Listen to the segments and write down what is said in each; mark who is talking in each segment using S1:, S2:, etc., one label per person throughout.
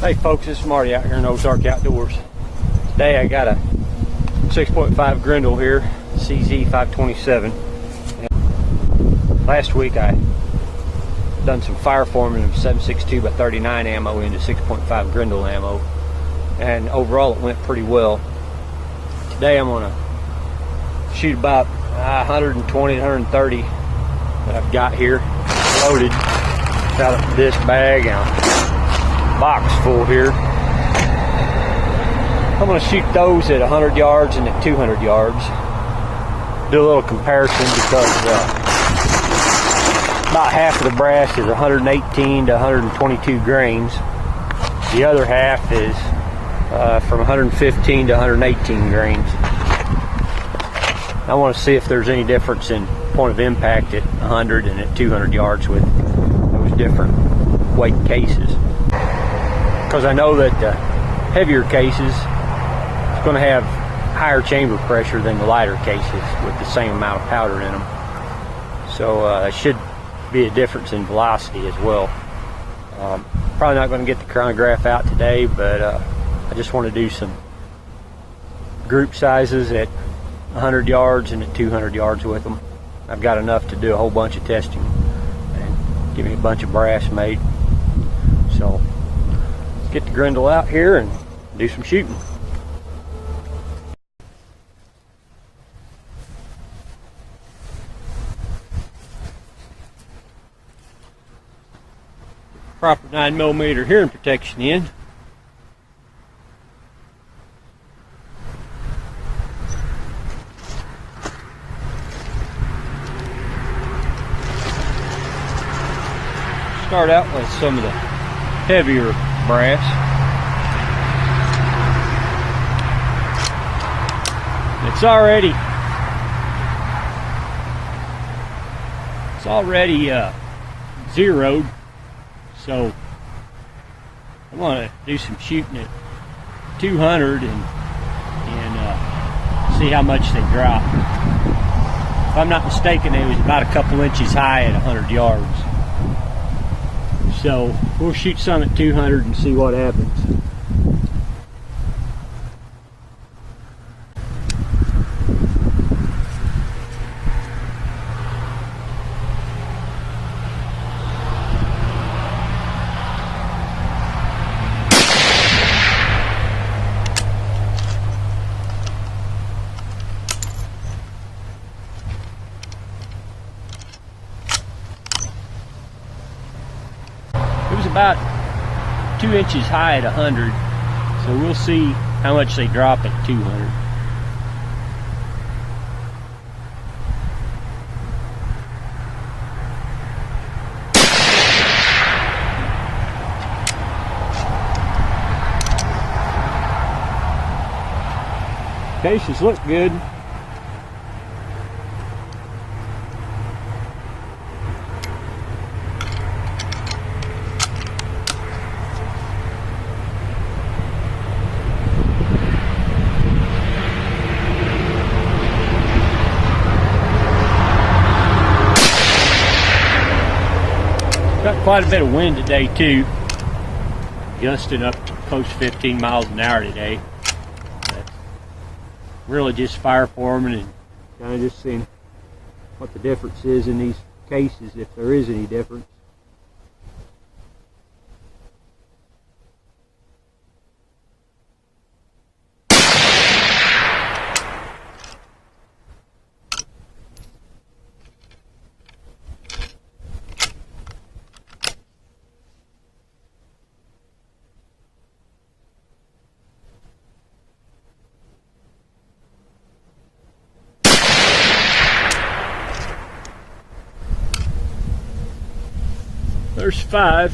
S1: Hey folks, this is Marty out here in Ozark Outdoors. Today I got a 6.5 Grendel here, CZ 527. Last week I done some fire forming of 7.62 by 39 ammo into 6.5 Grendel ammo, and overall it went pretty well. Today I'm gonna shoot about 120 to 130 that I've got here loaded. Got a disc bag and a box full here. I'm going to shoot those at 100 yards and at 200 yards. Do a little comparison because about half of the brass is 118 to 122 grains. The other half is from 115 to 118 grains. I want to see if there's any difference in point of impact at 100 and at 200 yards with those different weight cases. Because I know that the heavier cases is going to have higher chamber pressure than the lighter cases with the same amount of powder in them. So it should be a difference in velocity as well. Probably not going to get the chronograph out today, but I just want to do some group sizes at 100 yards and at 200 yards with them. I've got enough to do a whole bunch of testing and give me a bunch of brass made. So let's get the Grendel out here and do some shooting. Proper 9mm hearing protection in. Start out with some of the heavier brass. It's already zeroed, so I want to do some shooting at 200 and see how much they drop. If I'm not mistaken, it was about a couple inches high at 100 yards. So we'll shoot some at 200 and see what happens. It was about 2 inches high at 100, so we'll see how much they drop at 200. Cases look good. Got quite a bit of wind today too, gusting up close to 15 miles an hour today. That's really just fire forming and kind of just seeing what the difference is in these cases, if there is any difference. There's 5.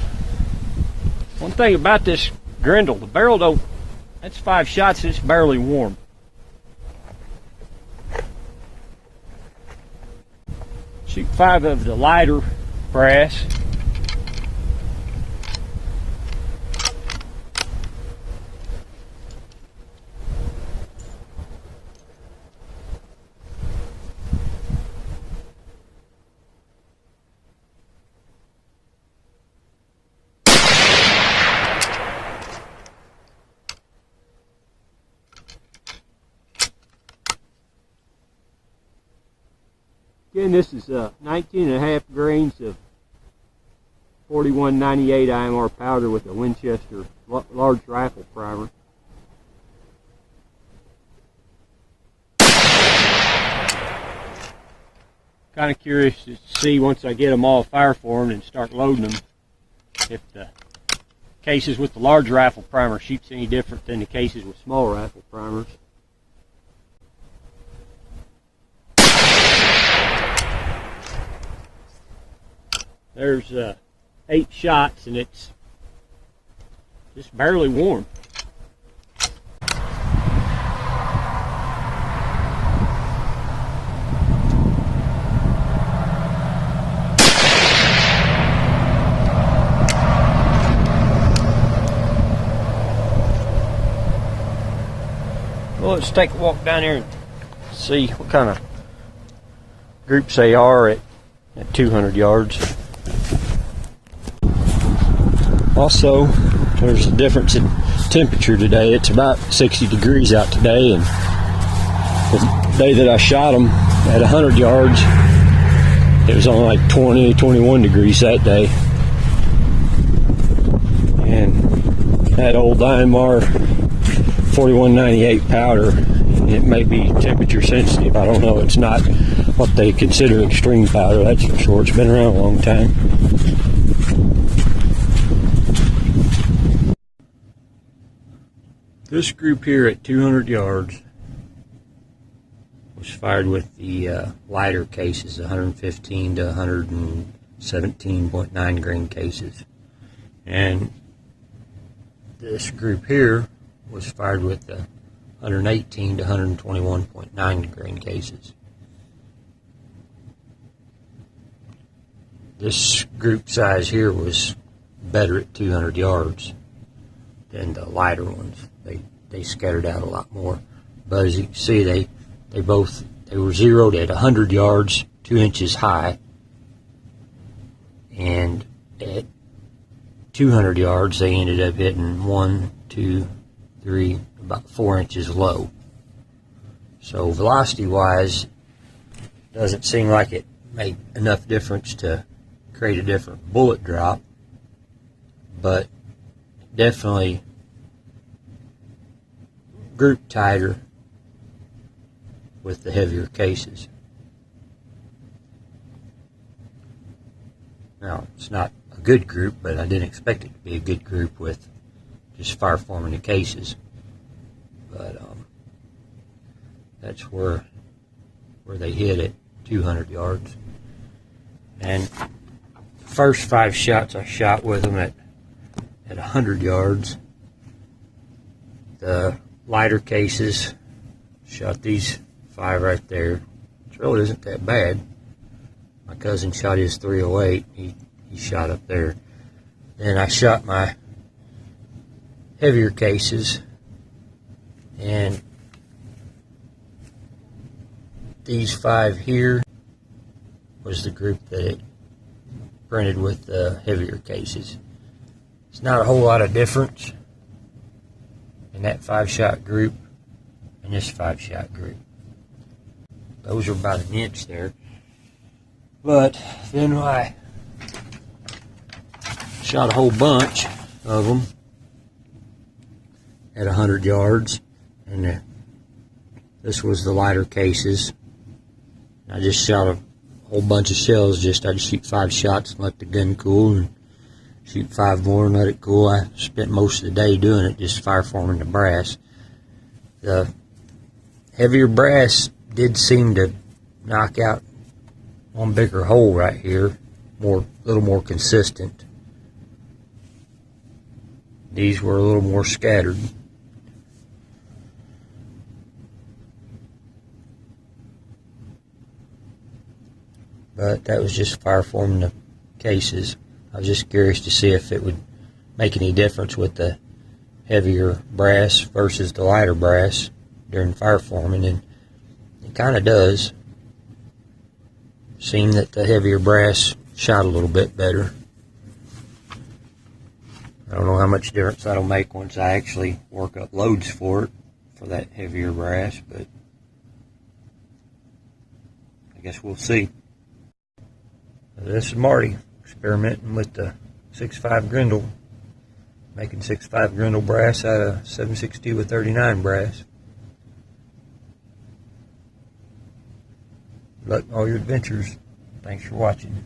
S1: One thing about this Grendel, the barrel don't, that's 5 shots, it's barely warm. Shoot 5 of the lighter brass. Again, this is 19.5 grains of 4198 IMR powder with a Winchester large rifle primer. Kind of curious to see, once I get them all fire formed and start loading them, if the cases with the large rifle primer shoots any different than the cases with small rifle primers. There's 8 shots and it's just barely warm. Well, let's take a walk down here and see what kind of groups they are at 200 yards. Also, there's a difference in temperature today. It's about 60 degrees out today, and the day that I shot them at 100 yards, it was only like 20, 21 degrees that day. And that old IMR 4198 powder, it may be temperature sensitive. I don't know. It's not what they consider extreme powder, that's for sure. It's been around a long time. This group here at 200 yards was fired with the lighter cases, 115 to 117.9 grain cases. And this group here was fired with the 118 to 121.9 grain cases. This group size here was better at 200 yards than the lighter ones. They scattered out a lot more. But as you can see, they were zeroed at 100 yards, 2 inches high, and at 200 yards they ended up hitting 1, 2, 3, about 4 inches low. So velocity wise, doesn't seem like it made enough difference to create a different bullet drop, but definitely group tighter with the heavier cases. Now, it's not a good group, but I didn't expect it to be a good group with just fire forming the cases. But that's where they hit at 200 yards. And the first 5 shots I shot with them at 100 yards. The lighter cases, shot these 5 right there, which really isn't that bad. My cousin shot his 308. He shot up there. Then I shot my heavier cases, and these 5 here was the group that it printed with the heavier cases. It's not a whole lot of difference in that 5-shot group and this 5-shot group. Those are about an inch there. But then I shot a whole bunch of them at 100 yards, and this was the lighter cases. I just shot a whole bunch of shells. I'd shoot 5 shots and let the gun cool, and shoot 5 more and let it cool. I spent most of the day doing it, just fire forming the brass. The heavier brass did seem to knock out one bigger hole right here, a little more consistent. These were a little more scattered. But that was just fire forming the cases. I was just curious to see if it would make any difference with the heavier brass versus the lighter brass during fire forming, and it kind of does. Seemed that the heavier brass shot a little bit better. I don't know how much difference that'll make once I actually work up loads for that heavier brass, but I guess we'll see. This is Marty experimenting with the 6.5 Grendel, making 6.5 Grendel brass out of 7.62 with 39 brass. Good luck in all your adventures. Thanks for watching.